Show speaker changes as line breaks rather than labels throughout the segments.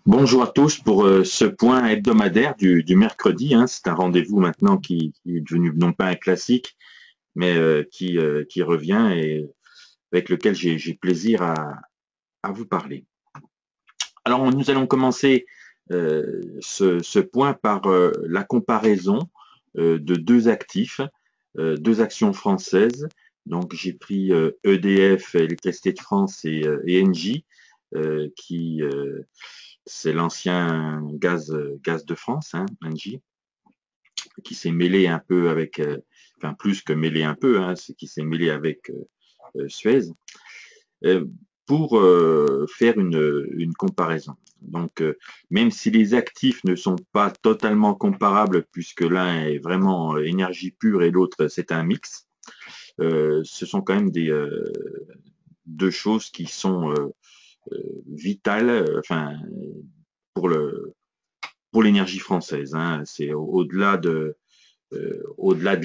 Bonjour à tous pour ce point hebdomadaire du mercredi, hein. C'est un rendez-vous maintenant qui est devenu non pas un classique, mais qui revient et avec lequel j'ai plaisir à vous parler. Alors nous allons commencer ce point par la comparaison de deux actifs, deux actions françaises. Donc j'ai pris EDF, Électricité de France et Engie, qui c'est l'ancien gaz de France, hein, Engie, qui s'est mêlé un peu avec, enfin plus que mêlé un peu, hein, c'est qui s'est mêlé avec Suez, euh, pour faire une comparaison. Donc, même si les actifs ne sont pas totalement comparables, puisque l'un est vraiment énergie pure et l'autre c'est un mix, ce sont quand même deux choses qui sont vitales, enfin pour le pour l'énergie française, hein. C'est au-delà de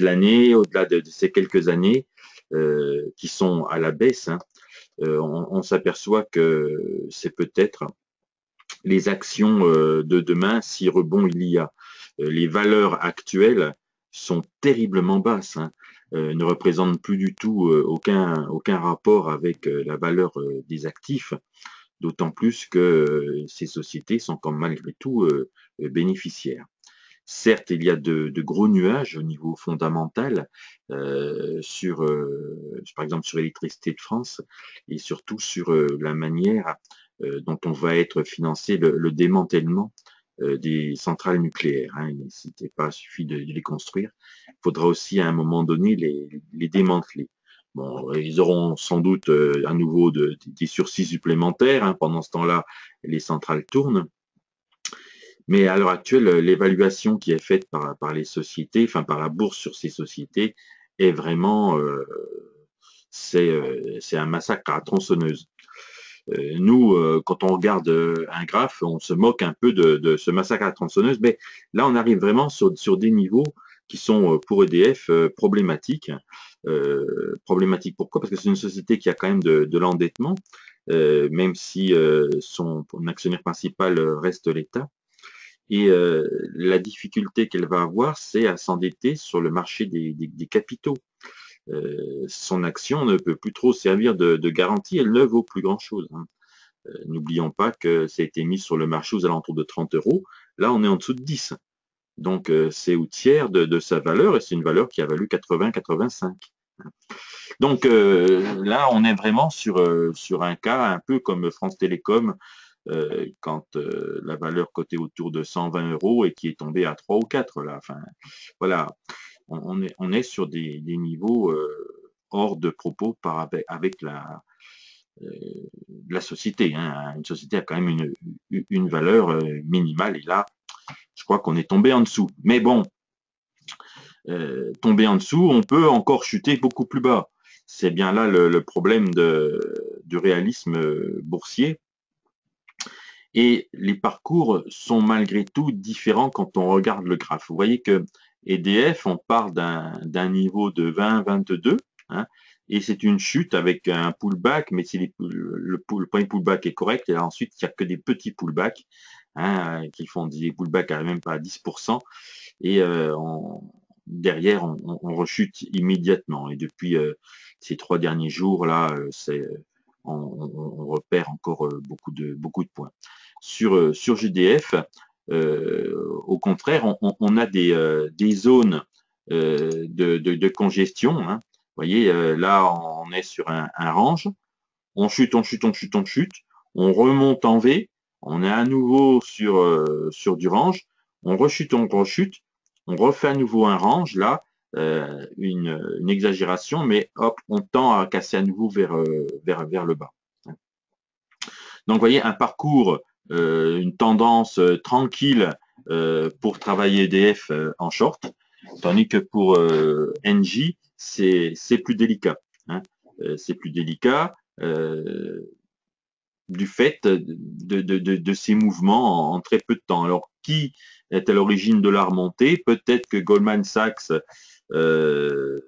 l'année, au-delà de ces quelques années qui sont à la baisse, hein, on s'aperçoit que c'est peut-être les actions de demain si rebond il y a. Les valeurs actuelles sont terriblement basses, hein, ne représentent plus du tout aucun rapport avec la valeur des actifs, d'autant plus que ces sociétés sont quand malgré tout bénéficiaires. Certes, il y a de gros nuages au niveau fondamental par exemple, sur l'électricité de France et surtout sur la manière dont on va être financé le démantèlement des centrales nucléaires, hein. Il n'était pas suffit de les construire, il faudra aussi à un moment donné les démanteler. Bon, ils auront sans doute à nouveau des sursis supplémentaires, hein. Pendant ce temps-là, les centrales tournent, mais à l'heure actuelle, l'évaluation qui est faite par les sociétés, enfin par la bourse sur ces sociétés, est vraiment, c'est un massacre à tronçonneuse. Nous, quand on regarde un graphe, on se moque un peu de ce massacre à tronçonneuse, mais là, on arrive vraiment sur des niveaux qui sont pour EDF problématiques. Problématiques pourquoi? Parce que c'est une société qui a quand même de l'endettement, même si son actionnaire principal reste l'État. Et la difficulté qu'elle va avoir, c'est à s'endetter sur le marché des capitaux. Son action ne peut plus trop servir de garantie, elle ne vaut plus grand-chose, hein. N'oublions pas que ça a été mis sur le marché aux alentours de 30 euros. Là, on est en dessous de 10. Donc, c'est au tiers de sa valeur et c'est une valeur qui a valu 80-85. Donc là, on est vraiment sur un cas un peu comme France Télécom quand la valeur cotait autour de 120 euros et qui est tombée à 3 ou 4 là. Enfin, voilà, on est sur des niveaux hors de propos avec euh, la société, hein. Une société a quand même une valeur minimale et là, je crois qu'on est tombé en dessous. Mais bon, tomber en dessous, on peut encore chuter beaucoup plus bas. C'est bien là le problème du réalisme boursier. Et les parcours sont malgré tout différents quand on regarde le graphe. Vous voyez que EDF, on part d'un niveau de 20-22, hein, et c'est une chute avec un pullback, mais le premier pullback est correct, et là, ensuite, il n'y a que des petits pullbacks, hein, qui font des pullbacks à même pas à 10%, et derrière, on rechute immédiatement. Et depuis ces 3 derniers jours, là, on repère encore beaucoup de points. Sur GDF, au contraire, on a des zones de congestion, hein. Vous voyez, là, on est sur un range, on chute, on chute, on chute, on chute, on remonte en V, on est à nouveau sur du range, on rechute, on refait à nouveau un range, là, une exagération, mais hop, on tend à casser à nouveau vers le bas. Donc, vous voyez, un parcours, une tendance tranquille pour travailler EDF en short, tandis que pour NJ, c'est plus délicat, hein. C'est plus délicat du fait de ces mouvements en très peu de temps. Alors, qui est à l'origine de la remontée? Peut-être que Goldman Sachs, euh,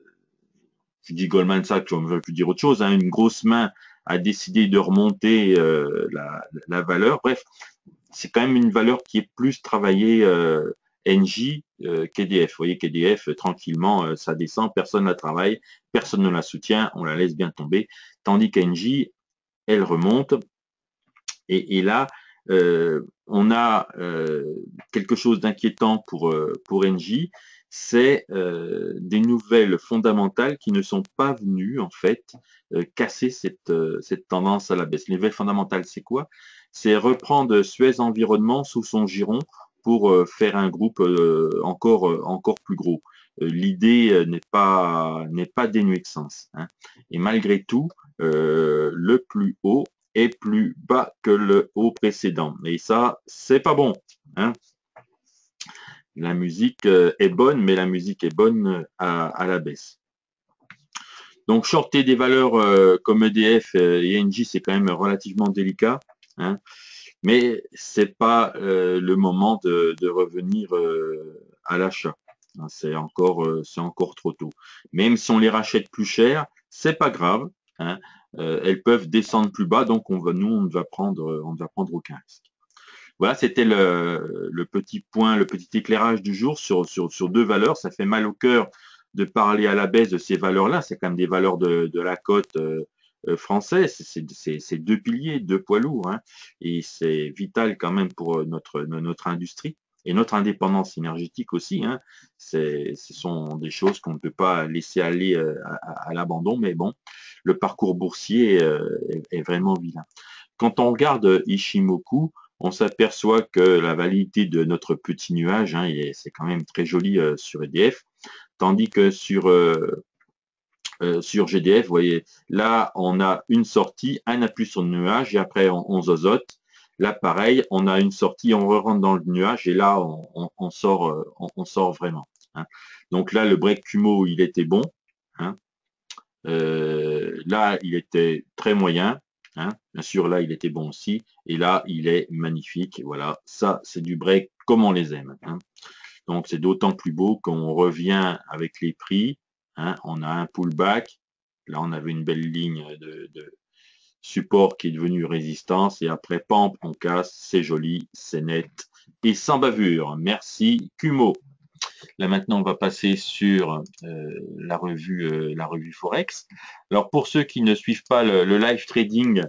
je dis Goldman Sachs, je veux plus dire autre chose, hein, une grosse main a décidé de remonter la valeur. Bref, c'est quand même une valeur qui est plus travaillée NJ qu'EDF. Vous voyez qu'EDF, tranquillement, ça descend, personne ne la travaille, personne ne la soutient, on la laisse bien tomber. Tandis qu'NJ, elle remonte. Et là, on a quelque chose d'inquiétant pour NJ, c'est des nouvelles fondamentales qui ne sont pas venues en fait casser cette tendance à la baisse. Les nouvelles fondamentales, c'est quoi? C'est reprendre Suez Environnement sous son giron pour faire un groupe encore plus gros. L'idée n'est pas dénuée de sens, hein. Et malgré tout, le plus haut est plus bas que le haut précédent. Et ça, c'est pas bon, hein. La musique est bonne, mais la musique est bonne à la baisse. Donc, shorter des valeurs comme EDF et Engie, c'est quand même relativement délicat, hein. Mais c'est pas le moment de revenir à l'achat. C'est encore trop tôt. Même si on les rachète plus cher, c'est pas grave, hein. Elles peuvent descendre plus bas, donc nous, on ne va prendre aucun risque. Voilà, c'était le petit point, le petit éclairage du jour sur deux valeurs. Ça fait mal au cœur de parler à la baisse de ces valeurs-là. C'est quand même des valeurs de la cote française. C'est deux piliers, deux poids lourds, hein. Et c'est vital quand même pour notre industrie et notre indépendance énergétique aussi, hein. Ce sont des choses qu'on ne peut pas laisser aller à l'abandon. Mais bon, le parcours boursier est vraiment vilain. Quand on regarde Ishimoku, on s'aperçoit que la validité de notre petit nuage, hein, c'est quand même très joli sur EDF, tandis que sur GDF, vous voyez, là, on a une sortie, un appui sur le nuage, et après, on zozote. Là, pareil, on a une sortie, on rentre dans le nuage, et là, on sort vraiment, hein. Donc là, le break Kumo, il était bon, hein. Là, il était très moyen, hein. Bien sûr, là, il était bon aussi. Et là, il est magnifique. Voilà, ça, c'est du break comme on les aime, hein. Donc, c'est d'autant plus beau qu'on revient avec les prix, hein. On a un pullback. Là, on avait une belle ligne de support qui est devenue résistance. Et après, pamp, on casse. C'est joli, c'est net et sans bavure. Merci, Kumo. Là maintenant, on va passer sur la revue Forex. Alors pour ceux qui ne suivent pas le live trading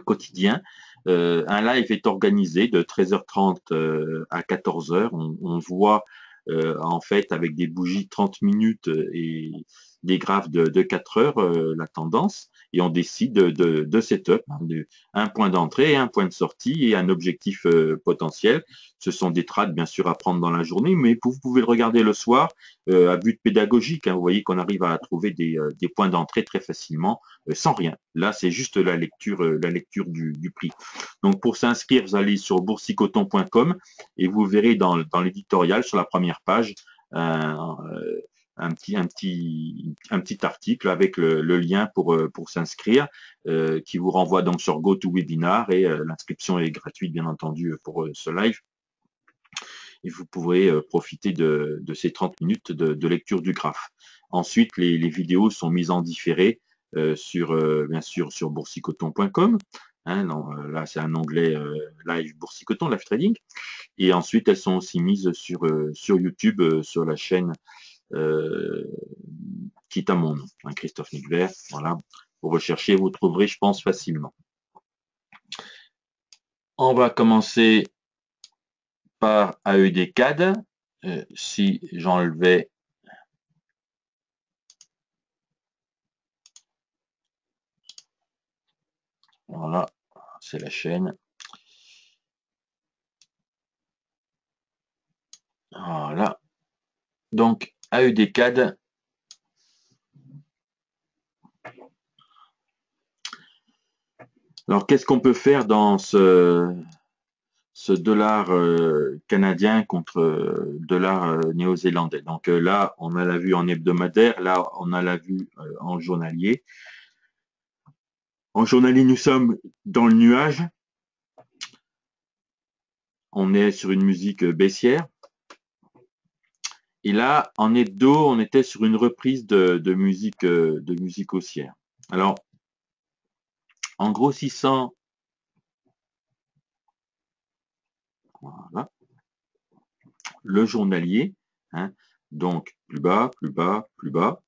quotidien, un live est organisé de 13h30 à 14h. On voit en fait avec des bougies 30 minutes et des graphes de 4 heures la tendance et on décide de setup, hein, un point d'entrée, un point de sortie et un objectif potentiel. Ce sont des trades bien sûr à prendre dans la journée, mais vous pouvez le regarder le soir à but pédagogique, hein. Vous voyez qu'on arrive à trouver des points d'entrée très facilement sans rien. Là, c'est juste la lecture du prix. Donc, pour s'inscrire, vous allez sur boursicoton.com et vous verrez dans l'éditorial sur la première page un petit article avec le lien pour s'inscrire qui vous renvoie donc sur GoToWebinar et l'inscription est gratuite bien entendu pour ce live. Et vous pourrez profiter de ces 30 minutes de lecture du graphe. Ensuite, les vidéos sont mises en différé bien sûr sur boursicoton.com. Hein, là, c'est un onglet live boursicoton, live trading. Et ensuite, elles sont aussi mises sur YouTube, sur la chaîne qui est à mon nom, hein, Christophe Nigbert. Voilà, vous recherchez, vous trouverez, je pense, facilement. On va commencer par AED-CAD. Si j'enlevais voilà, c'est la chaîne. Voilà. Donc, AED-CAD. Alors, qu'est-ce qu'on peut faire dans ce dollar canadien contre dollar néo-zélandais? Donc là, on a la vue en hebdomadaire. Là, on a la vue en journalier. En journalier, nous sommes dans le nuage. On est sur une musique baissière. Et là, en hebdo, on était sur une reprise de musique haussière. Alors, en grossissant le journalier, hein. Donc, plus bas, plus bas, plus bas,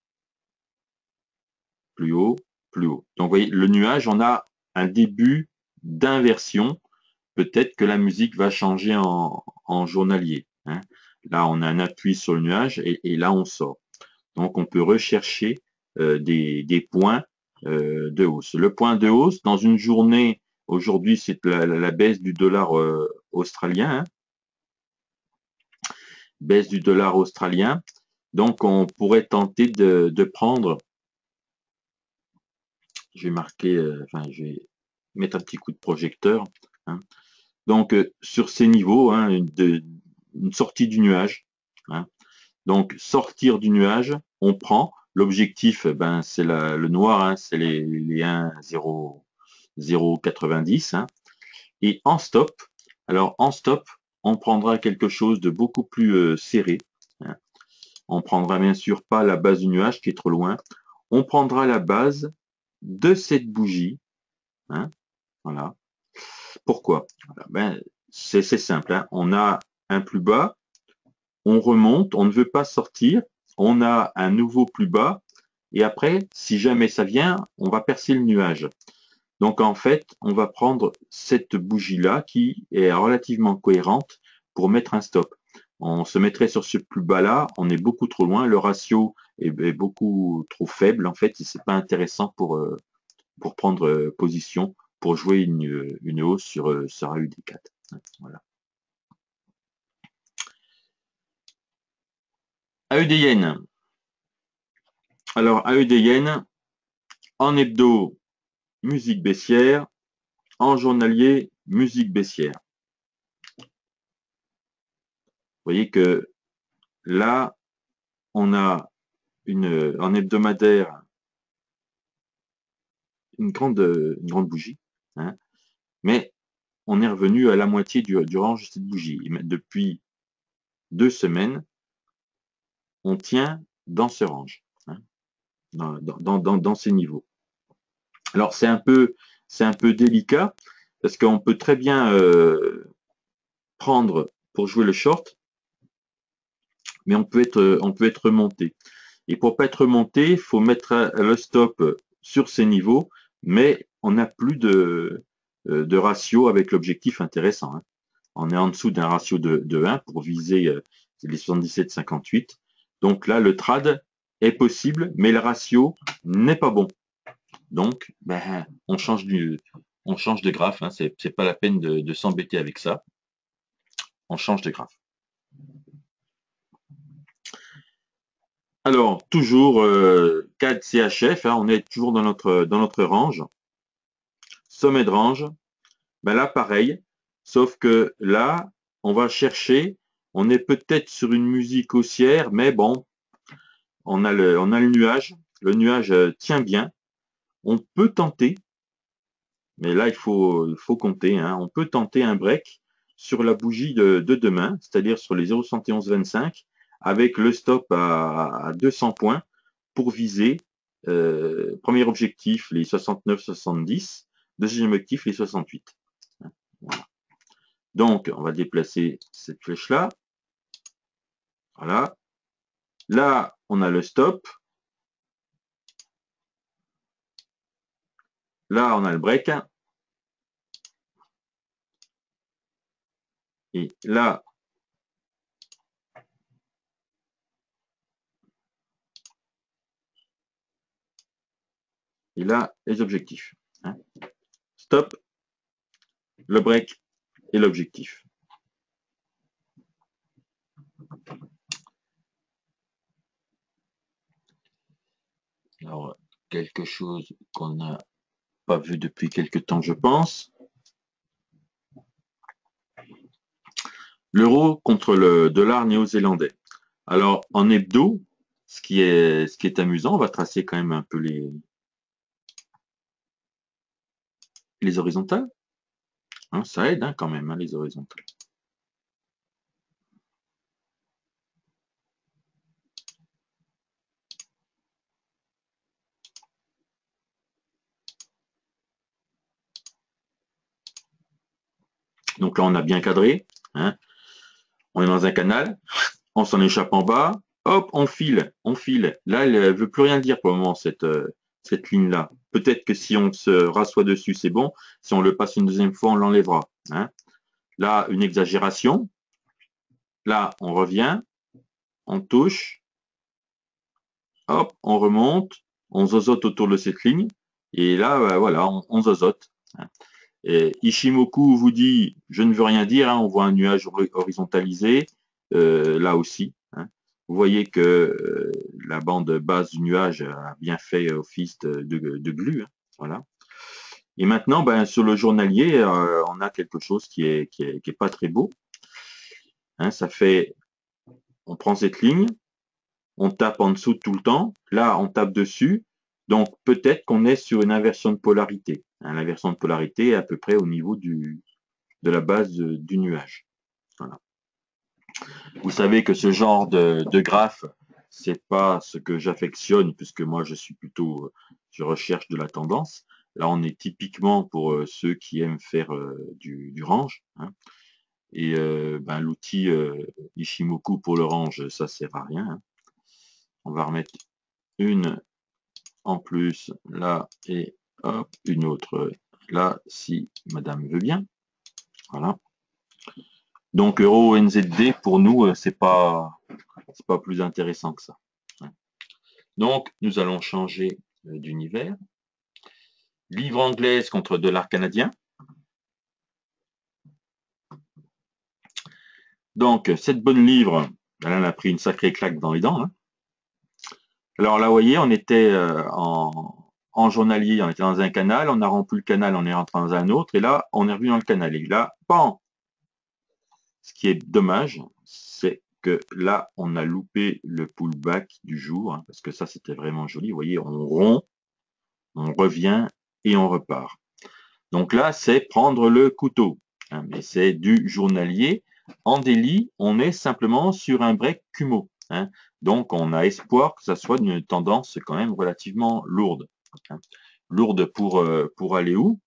plus haut, plus haut. Donc, vous voyez, le nuage, on a un début d'inversion. Peut-être que la musique va changer en journalier, hein. Là, on a un appui sur le nuage et là, on sort. Donc, on peut rechercher des points de hausse. Le point de hausse, dans une journée, aujourd'hui, c'est la baisse du dollar australien, hein, baisse du dollar australien. Donc, on pourrait tenter de prendre, je vais marquer, enfin, je vais mettre un petit coup de projecteur, hein. Donc, sur ces niveaux, hein, une sortie du nuage, hein. Donc, sortir du nuage, on prend. L'objectif, ben, c'est le noir, hein, c'est les 1, 0, 0,90. Hein. Et en stop, alors en stop, on prendra quelque chose de beaucoup plus serré, hein. On prendra bien sûr pas la base du nuage qui est trop loin. On prendra la base de cette bougie, hein, voilà. Pourquoi? Voilà, ben, c'est simple, hein. On a un plus bas, on remonte, on ne veut pas sortir, on a un nouveau plus bas, et après, si jamais ça vient, on va percer le nuage. Donc en fait, on va prendre cette bougie-là qui est relativement cohérente pour mettre un stop. On se mettrait sur ce plus bas-là, on est beaucoup trop loin, le ratio est beaucoup trop faible en fait, et c'est pas intéressant pour prendre position, pour jouer une hausse sur AUD4. Voilà. AUD Yen. Alors AUD Yen, en hebdo, musique baissière, en journalier, musique baissière. Vous voyez que là, on a en hebdomadaire une grande bougie, hein, mais on est revenu à la moitié du range de cette bougie. Depuis 2 semaines, on tient dans ce range, hein, dans ces niveaux. Alors c'est un peu délicat parce qu'on peut très bien prendre pour jouer le short, mais on peut être remonté. Et pour pas être remonté, il faut mettre le stop sur ces niveaux, mais on n'a plus de ratio avec l'objectif intéressant, hein. On est en dessous d'un ratio de 1 pour viser les 77,58. Donc là, le trade est possible, mais le ratio n'est pas bon. Donc, ben, on change de graphe, hein. C'est pas la peine de s'embêter avec ça. On change de graphe. Alors, toujours CAD CHF, hein, on est toujours dans notre range. Sommet de range, ben là, pareil, sauf que là, on va chercher, on est peut-être sur une musique haussière, mais bon, on a le nuage. Le nuage tient bien. On peut tenter, mais là, il faut compter, hein. On peut tenter un break sur la bougie de demain, c'est-à-dire sur les 0,7125, avec le stop à 200 points pour viser premier objectif les 69,70, deuxième objectif les 68. Voilà. Donc, on va déplacer cette flèche-là. Voilà. Là, on a le stop. Là, on a le break. Et là, les objectifs, hein. Stop, le break et l'objectif. Alors, quelque chose qu'on n'a pas vu depuis quelque temps, je pense. L'euro contre le dollar néo-zélandais. Alors, en hebdo, ce qui est amusant, on va tracer quand même un peu les horizontales, hein, ça aide, hein, quand même, hein, les horizontales. Donc là, on a bien cadré, hein. On est dans un canal, on s'en échappe en bas, hop, on file, on file. Là, elle ne veut plus rien dire pour le moment, cette ligne-là. Peut-être que si on se rassoit dessus, c'est bon. Si on le passe une deuxième fois, on l'enlèvera. Hein. Là, une exagération. Là, on revient, on touche, hop, on remonte, on zozote autour de cette ligne. Et là, voilà, on zozote. Hein. Et Ishimoku vous dit, je ne veux rien dire, hein, on voit un nuage horizontalisé, là aussi. Hein. Vous voyez que la bande basse du nuage a bien fait office de glue. Hein, voilà. Et maintenant, ben, sur le journalier, on a quelque chose qui est pas très beau. Hein, ça fait, on prend cette ligne, on tape en dessous tout le temps, là on tape dessus, donc peut-être qu'on est sur une inversion de polarité. Hein, l'inversion de polarité est à peu près au niveau de la base du nuage. Voilà. Vous savez que ce genre de graphe, c'est pas ce que j'affectionne, puisque moi je suis plutôt, je recherche de la tendance. Là, on est typiquement pour ceux qui aiment faire du range. Hein. Et ben, l'outil Ishimoku pour le range, ça sert à rien. Hein. On va remettre une en plus là et hop, une autre là si madame veut bien. Voilà. Donc Euro NZD pour nous, c'est pas plus intéressant que ça. Donc nous allons changer d'univers. Livre anglaise contre dollar canadien. Donc cette bonne livre, elle en a pris une sacrée claque dans les dents. Hein. Alors là, vous voyez, on était en journalier, on était dans un canal, on a rompu le canal, on est rentré dans un autre, et là, on est revenu dans le canal. Et là, pan. Ce qui est dommage, c'est que là, on a loupé le pullback du jour, hein, parce que ça, c'était vraiment joli. Vous voyez, on rompt, on revient et on repart. Donc là, c'est prendre le couteau. Hein, mais c'est du journalier. En daily, on est simplement sur un break Kumo. Hein, donc, on a espoir que ça soit une tendance quand même relativement lourde. Hein, lourde pour aller où?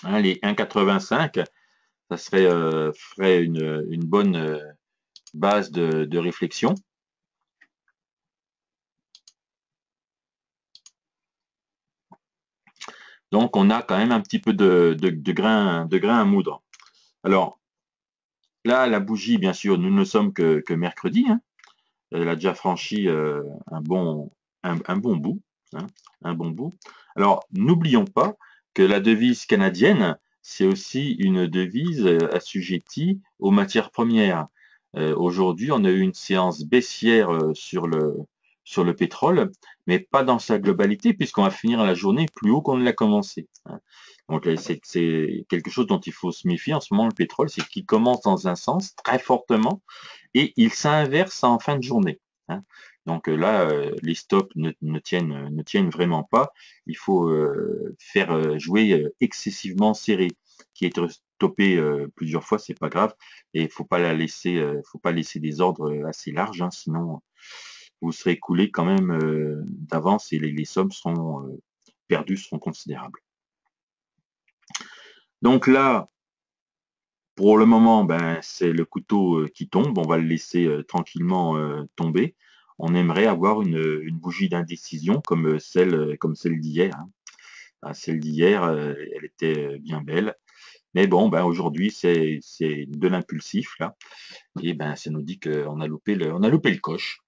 Hein, les 1,85, ça ferait une bonne base de réflexion. Donc, on a quand même un petit peu de grain à moudre. Alors, là, la bougie, bien sûr, nous ne sommes que mercredi. Hein. Elle a déjà franchi un bon bout. Hein, un bon bout. Alors, n'oublions pas que la devise canadienne, c'est aussi une devise assujettie aux matières premières. Aujourd'hui, on a eu une séance baissière sur le pétrole, mais pas dans sa globalité, puisqu'on va finir la journée plus haut qu'on ne l'a commencé. Hein. Donc, c'est quelque chose dont il faut se méfier en ce moment, le pétrole, c'est qu'il commence dans un sens très fortement et il s'inverse en fin de journée. Hein. Donc là, les stops ne tiennent vraiment pas. Il faut faire jouer excessivement serré. Qui est stoppé plusieurs fois, c'est pas grave. Et faut pas laisser des ordres assez larges, hein, sinon vous serez coulé quand même d'avance et les sommes seront perdues, seront considérables. Donc là, pour le moment, ben, c'est le couteau qui tombe. On va le laisser tranquillement tomber. On aimerait avoir une bougie d'indécision comme celle d'hier. Hein. Ah, celle d'hier, elle était bien belle. Mais bon, ben, aujourd'hui, c'est de l'impulsif là. Et ben, ça nous dit qu'on a loupé le coche.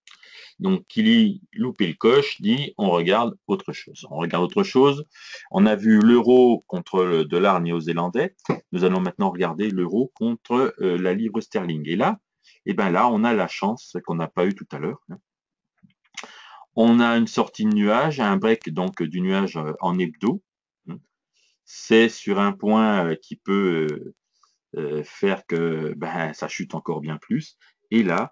Donc, qui dit louper le coche, dit on regarde autre chose. On regarde autre chose. On a vu l'euro contre le dollar néo-zélandais. Nous allons maintenant regarder l'euro contre la livre sterling. Et là, ben là, on a la chance qu'on n'a pas eu tout à l'heure. Hein. On a une sortie de nuage, un break donc du nuage en hebdo. C'est sur un point qui peut faire que ben, ça chute encore bien plus. Et là,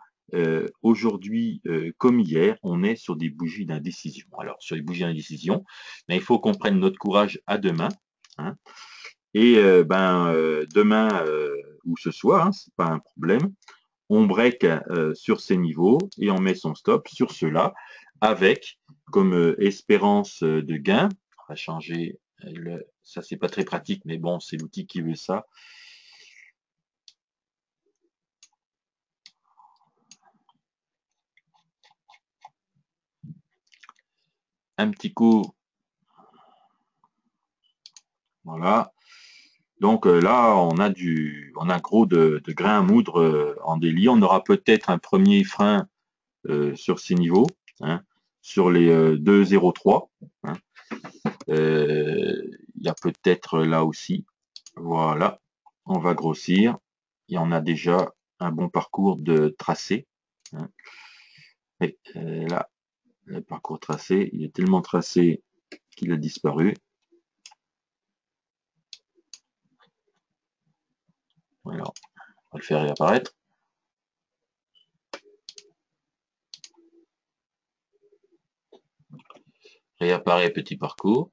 aujourd'hui, comme hier, on est sur des bougies d'indécision. Alors, sur les bougies d'indécision, ben, il faut qu'on prenne notre courage à deux mains. Hein, et demain ou ce soir, hein, c'est pas un problème, on break sur ces niveaux et on met son stop sur ceux-là avec comme espérance de gain va changer ça c'est pas très pratique, mais bon, c'est l'outil qui veut ça. Un petit coup, voilà. Donc là, on a gros de grains à moudre en délit. On aura peut-être un premier frein sur ces niveaux, hein, sur les 2,03. Hein. Il y a peut-être là aussi. Voilà, on va grossir. Et on a déjà un bon parcours de tracé. Hein. Et là, le parcours tracé, il est tellement tracé qu'il a disparu. Voilà, on va le faire réapparaître. Réapparaît petit parcours.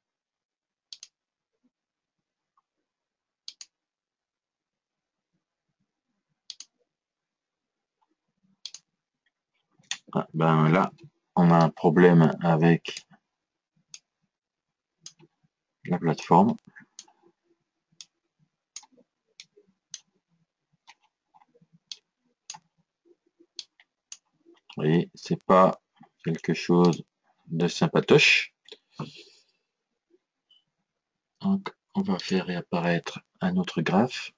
Ah, ben là, on a un problème avec la plateforme. Vous voyez, c'est pas quelque chose de sympatoche. Donc, on va faire réapparaître un autre graphe.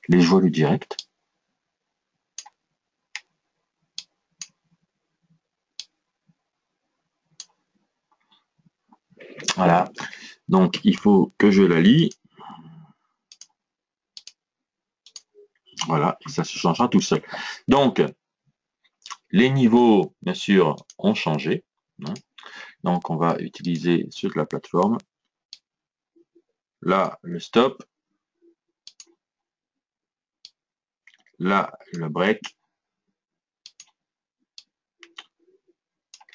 Les joies du direct. Voilà. Donc, il faut que je la lie. Voilà, et ça se changera tout seul. Donc, les niveaux, bien sûr, ont changé. Hein. Donc, on va utiliser ceux de la plateforme. Là, le stop. Là, le break.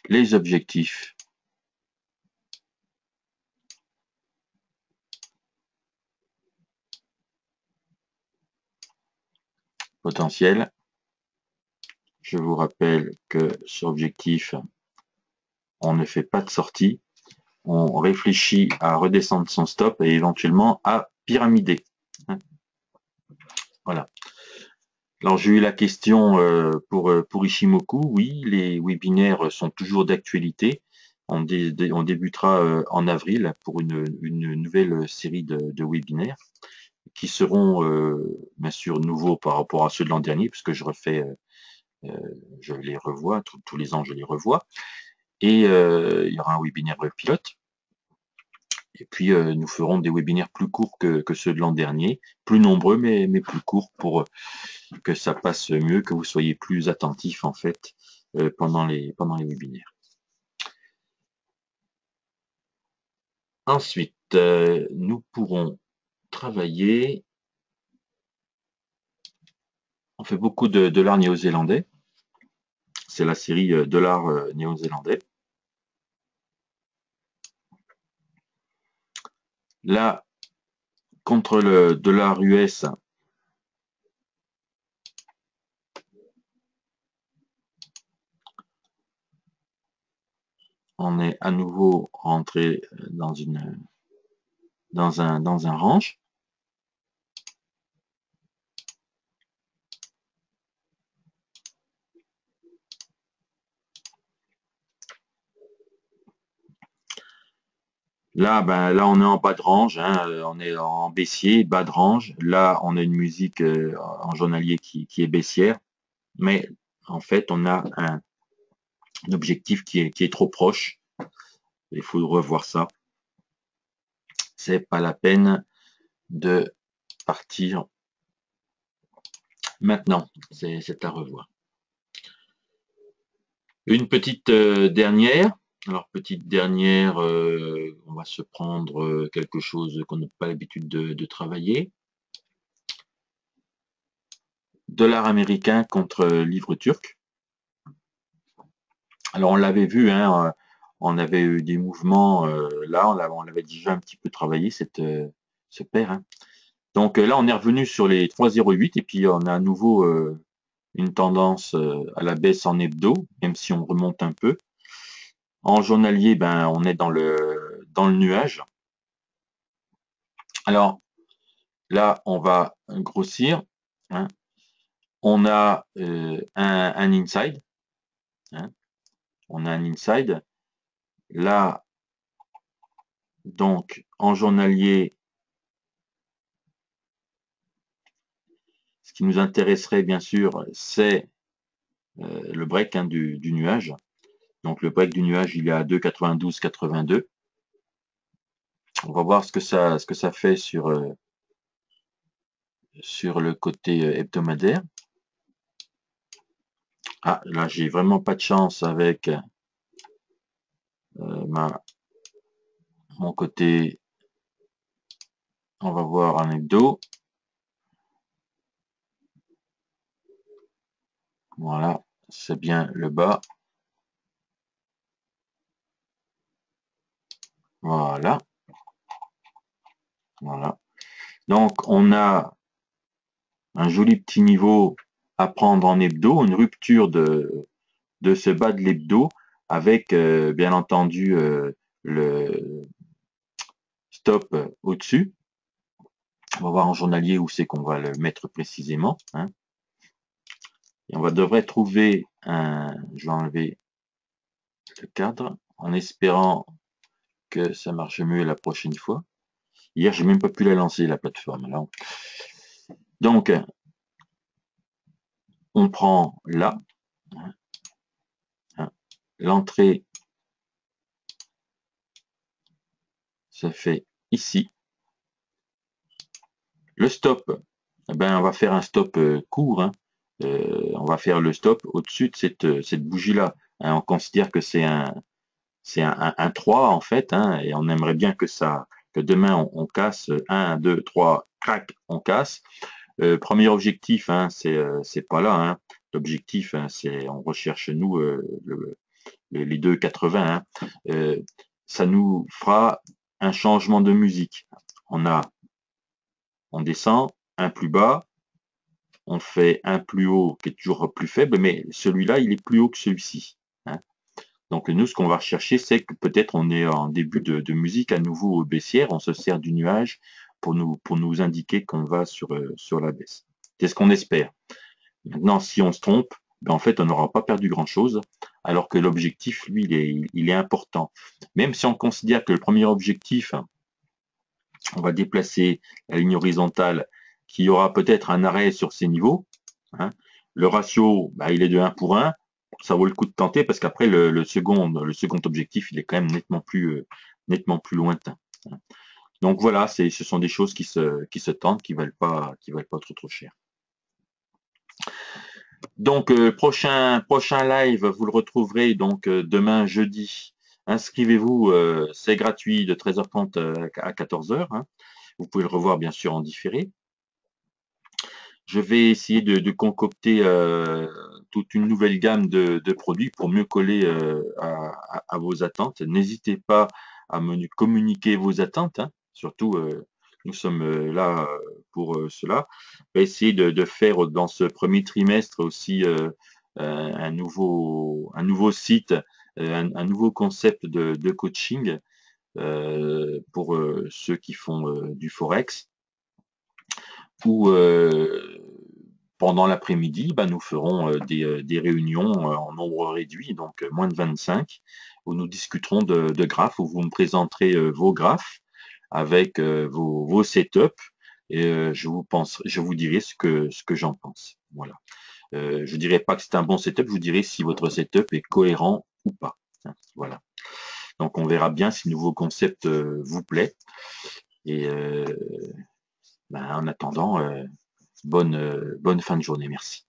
Les objectifs. Potentiel. Je vous rappelle que sur objectif, on ne fait pas de sortie. On réfléchit à redescendre son stop et éventuellement à pyramider. Voilà. Alors j'ai eu la question pour Ishimoku. Oui, les webinaires sont toujours d'actualité. On débutera en avril pour une nouvelle série de webinaires qui seront bien sûr nouveaux par rapport à ceux de l'an dernier, puisque je les revois, tous les ans je les revois. Et il y aura un webinaire pilote. Et puis, nous ferons des webinaires plus courts que ceux de l'an dernier, plus nombreux, mais plus courts pour que ça passe mieux, que vous soyez plus attentifs, en fait, pendant les webinaires. Ensuite, nous pourrons travailler. On fait beaucoup de dollars néo-zélandais. C'est la série dollars néo-zélandais. Là, contre le dollar US, on est à nouveau rentré dans un range. Là, là, on est en bas de range, hein, on est en baissier, bas de range. Là, on a une musique en journalier qui est baissière, mais en fait, on a un objectif qui est trop proche. Il faut revoir ça. C'est pas la peine de partir maintenant. C'est à revoir. Une petite dernière. Alors, petite dernière, on va se prendre quelque chose qu'on n'a pas l'habitude de travailler. Dollar américain contre livre turc. Alors, on l'avait vu, hein, on avait eu des mouvements, là, on l'avait déjà un petit peu travaillé, ce pair, hein. Donc là, on est revenu sur les 3,08 et puis on a à nouveau une tendance à la baisse en hebdo, même si on remonte un peu. En journalier, ben, on est dans le nuage. Alors là, on va grossir, hein. On a un inside, hein. On a un inside. Là, donc, en journalier, ce qui nous intéresserait bien sûr, c'est le break, hein, du nuage. Donc le break du nuage, il est à 2,92,82. On va voir ce que ça fait sur le côté hebdomadaire. Ah, là, j'ai vraiment pas de chance avec mon côté. On va voir un hebdo. Voilà, c'est bien le bas. Voilà, voilà. Donc, on a un joli petit niveau à prendre en hebdo, une rupture de ce bas de l'hebdo avec, bien entendu, le stop au-dessus. On va voir en journalier où c'est qu'on va le mettre précisément, hein. Et on devrait trouver je vais enlever le cadre en espérant que ça marche mieux la prochaine fois. Hier, j'ai même pas pu la lancer, la plateforme. Alors, donc, on prend là, hein, l'entrée se fait ici. Le stop, eh ben, on va faire un stop court, hein. On va faire le stop au-dessus de cette bougie-là, hein. On considère que c'est un 3 en fait, hein, et on aimerait bien que demain on casse 1, 2, 3, crac, on casse. Premier objectif, hein, c'est pas là, hein. L'objectif, hein, on recherche nous les 2,80, hein. Ça nous fera un changement de musique. On descend, un plus bas, on fait un plus haut qui est toujours plus faible, mais celui-là, il est plus haut que celui-ci, hein. Donc nous, ce qu'on va rechercher, c'est que peut-être on est en début de musique à nouveau baissière, on se sert du nuage pour nous indiquer qu'on va sur la baisse. C'est ce qu'on espère. Maintenant, si on se trompe, ben en fait, on n'aura pas perdu grand-chose, alors que l'objectif, lui, il est important. Même si on considère que le premier objectif, on va déplacer la ligne horizontale, qu'il y aura peut-être un arrêt sur ces niveaux, hein. Le ratio, ben, il est de 1 pour 1. Ça vaut le coup de tenter parce qu'après, le second objectif, il est quand même nettement plus lointain, hein. Donc voilà, ce sont des choses qui se tentent, qui valent pas trop cher. Donc prochain live, vous le retrouverez donc demain jeudi. Inscrivez-vous, c'est gratuit de 13h30 à 14h, hein. Vous pouvez le revoir bien sûr en différé. Je vais essayer de concocter toute une nouvelle gamme de produits pour mieux coller à vos attentes. N'hésitez pas à me communiquer vos attentes, hein. Surtout, nous sommes là pour cela. On va essayer de faire dans ce premier trimestre aussi un nouveau site, un nouveau concept de coaching pour ceux qui font du forex, où pendant l'après-midi, bah, nous ferons des réunions en nombre réduit, donc moins de 25, où nous discuterons de graphes, où vous me présenterez vos graphes avec vos setups, et je vous dirai ce que j'en pense. Voilà. Je ne dirai pas que c'est un bon setup, je vous dirai si votre setup est cohérent ou pas, hein. Voilà. Donc on verra bien si le nouveau concept vous plaît. Et ben, en attendant, bonne fin de journée. Merci.